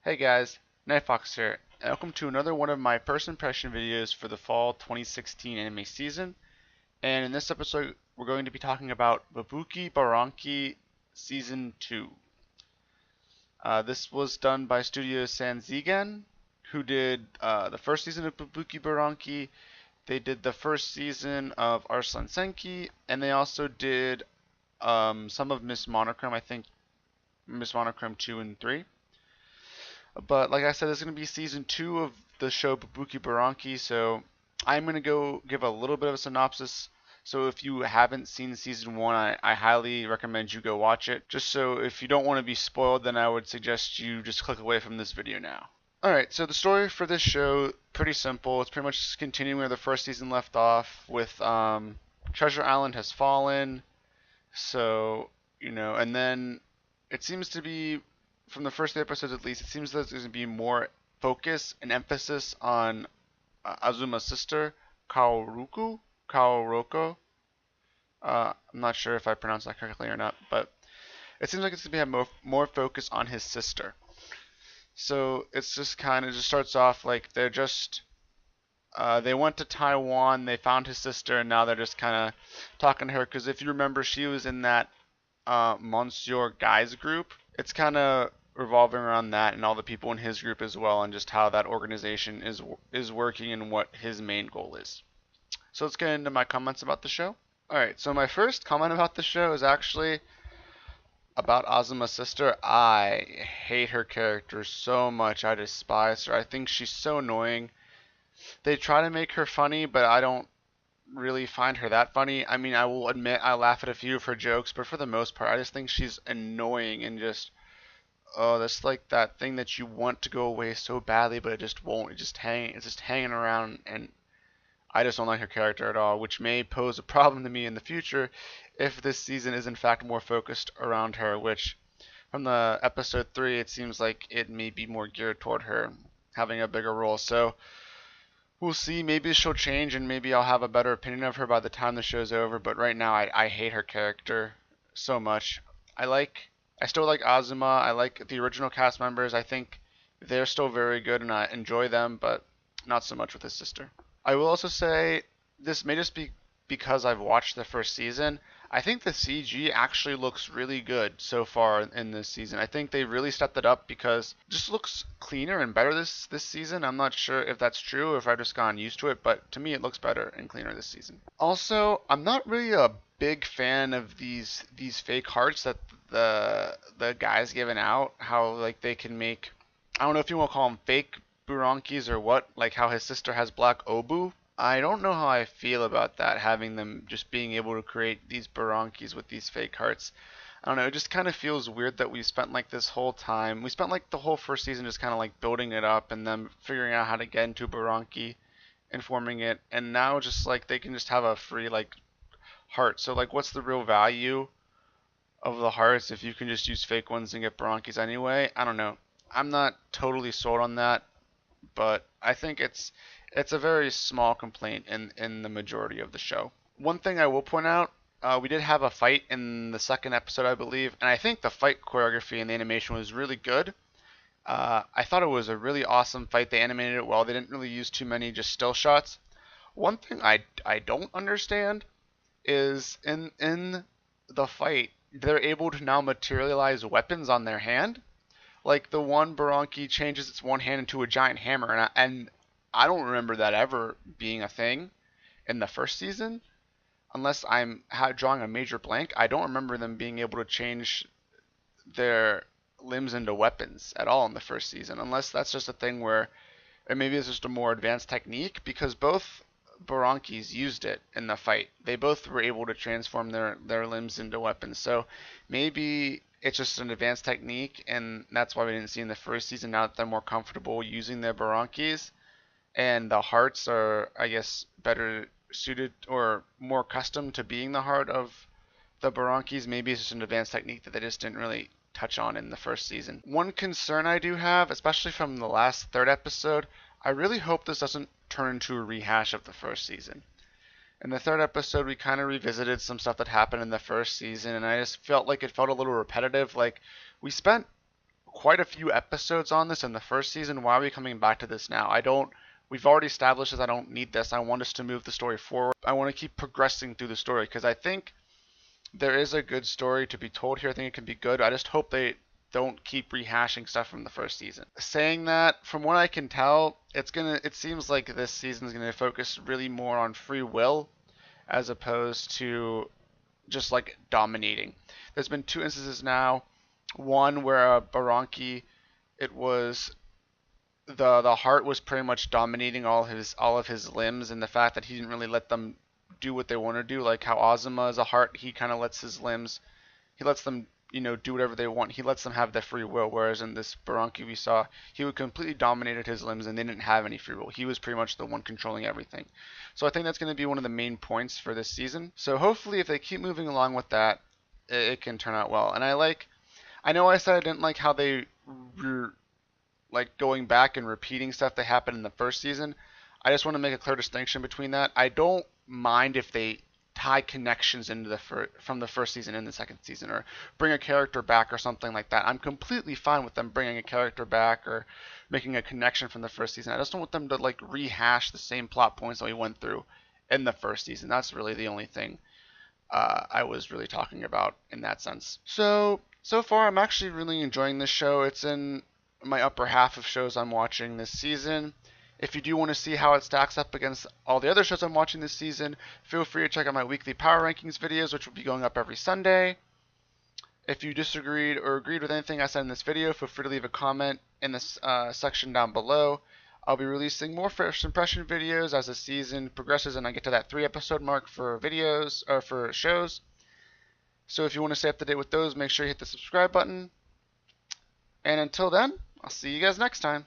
Hey guys, Nightfox here, and welcome to another one of my first impression videos for the fall 2016 anime season. And in this episode, we're going to be talking about Bubuki Buranki Season 2. This was done by Studio Sanzigen, who did the first season of Bubuki Buranki. They did the first season of Arslan Senki, and they also did some of Miss Monochrome, I think Miss Monochrome 2 and 3. But like I said, this is going to be season 2 of the show Bubuki Buranki, so I'm going to go give a little bit of a synopsis. So if you haven't seen season 1, I highly recommend you go watch it. Just so if you don't want to be spoiled, then I would suggest you just click away from this video now. Alright, so the story for this show, pretty simple. It's pretty much continuing where the first season left off with Treasure Island has fallen. So, and then it seems to be from the first 3 episodes at least, it seems that there's going to be more focus and emphasis on Azuma's sister, Kaoroko. I'm not sure if I pronounced that correctly or not, but it seems like it's going to have more focus on his sister. So it's just kind of just starts off like they're just they went to Taiwan, they found his sister, and now they're just kind of talking to her because if you remember, she was in that Monsieur Guy's group. It's kind of revolving around that and all the people in his group as well, and just how that organization is working and what his main goal is. So let's get into my comments about the show. Alright, so my first comment about the show is actually about Azuma's sister. I hate her character so much. I despise her. I think she's so annoying. They try to make her funny, but I don't really find her that funny. I mean, I will admit I laugh at a few of her jokes, but for the most part, I just think she's annoying and just, oh, that's like that thing that you want to go away so badly, but it just won't. It's just hanging around, and I just don't like her character at all, which may pose a problem to me in the future if this season is in fact more focused around her, which from the episode 3, it seems like it may be more geared toward her having a bigger role. So we'll see. Maybe she'll change, and maybe I'll have a better opinion of her by the time the show's over. But right now, I hate her character so much. I still like Azuma. I like the original cast members. I think they're still very good, and I enjoy them, but not so much with his sister. I will also say this may just be because I've watched the first season. I think the CG actually looks really good so far in this season. I think they really stepped it up because it just looks cleaner and better this season. I'm not sure if that's true or if I've just gotten used to it, but to me it looks better and cleaner this season. Also, I'm not really a big fan of these fake hearts that the guy's giving out. How like they can make, I don't know if you want to call them fake Burankis or what, like how his sister has black Obu. I don't know how I feel about that, having them just being able to create these Burankis with these fake hearts. I don't know, it just kind of feels weird that we spent like this whole time, we spent like the whole first season just kind of like building it up and then figuring out how to get into Buranki and forming it, and now just like they can just have a free like heart. So like what's the real value of the hearts if you can just use fake ones and get Burankis anyway? I don't know. I'm not totally sold on that, but I think it's a very small complaint in the majority of the show. One thing I will point out, we did have a fight in the second episode, I believe, and I think the fight choreography and the animation was really good. I thought it was a really awesome fight. They animated it well. They didn't really use too many just still shots. One thing I don't understand is in the fight, they're able to now materialize weapons on their hand. Like the one Buranki changes its one hand into a giant hammer, and I don't remember that ever being a thing in the first season. Unless I'm drawing a major blank, I don't remember them being able to change their limbs into weapons at all in the first season. Unless that's just a thing where, or maybe it's just a more advanced technique, because both Burankis used it in the fight. They both were able to transform their limbs into weapons. So maybe it's just an advanced technique, and that's why we didn't see in the first season. Now that they're more comfortable using their Burankis, and the hearts are, I guess, better suited or more accustomed to being the heart of the Burankis. Maybe it's just an advanced technique that they just didn't really touch on in the first season. One concern I do have, especially from the last third episode, I really hope this doesn't turn into a rehash of the first season. In the third episode, we kind of revisited some stuff that happened in the first season, and I just felt like it felt a little repetitive. Like, we spent quite a few episodes on this in the first season. Why are we coming back to this now? I don't. We've already established that I don't need this. I want us to move the story forward. I want to keep progressing through the story because I think there is a good story to be told here. I think it can be good. I just hope they don't keep rehashing stuff from the first season. Saying that, from what I can tell, it seems like this season is gonna focus really more on free will as opposed to just like dominating. There's been two instances now. One where Buranki, it was the heart was pretty much dominating all of his limbs, and the fact that he didn't really let them do what they want to do, like how Azuma is a heart, he kind of lets his limbs, he lets them, do whatever they want. He lets them have their free will. Whereas in this Buranki we saw, he would completely dominated his limbs and they didn't have any free will. He was pretty much the one controlling everything. So I think that's going to be one of the main points for this season. So hopefully, if they keep moving along with that, it can turn out well. And I know I said I didn't like how they like going back and repeating stuff that happened in the first season. I just want to make a clear distinction between that. I don't mind if they tie connections into from the first season in the second season, or bring a character back or something like that. I'm completely fine with them bringing a character back or making a connection from the first season. I just don't want them to like rehash the same plot points that we went through in the first season. That's really the only thing I was really talking about in that sense. So far, I'm actually really enjoying this show. It's in my upper half of shows I'm watching this season. If you do want to see how it stacks up against all the other shows I'm watching this season, feel free to check out my weekly power rankings videos, which will be going up every Sunday. If you disagreed or agreed with anything I said in this video, feel free to leave a comment in this section down below. I'll be releasing more first impression videos as the season progresses and I get to that 3-episode mark for videos or for shows. So if you want to stay up to date with those, make sure you hit the subscribe button. And until then, I'll see you guys next time.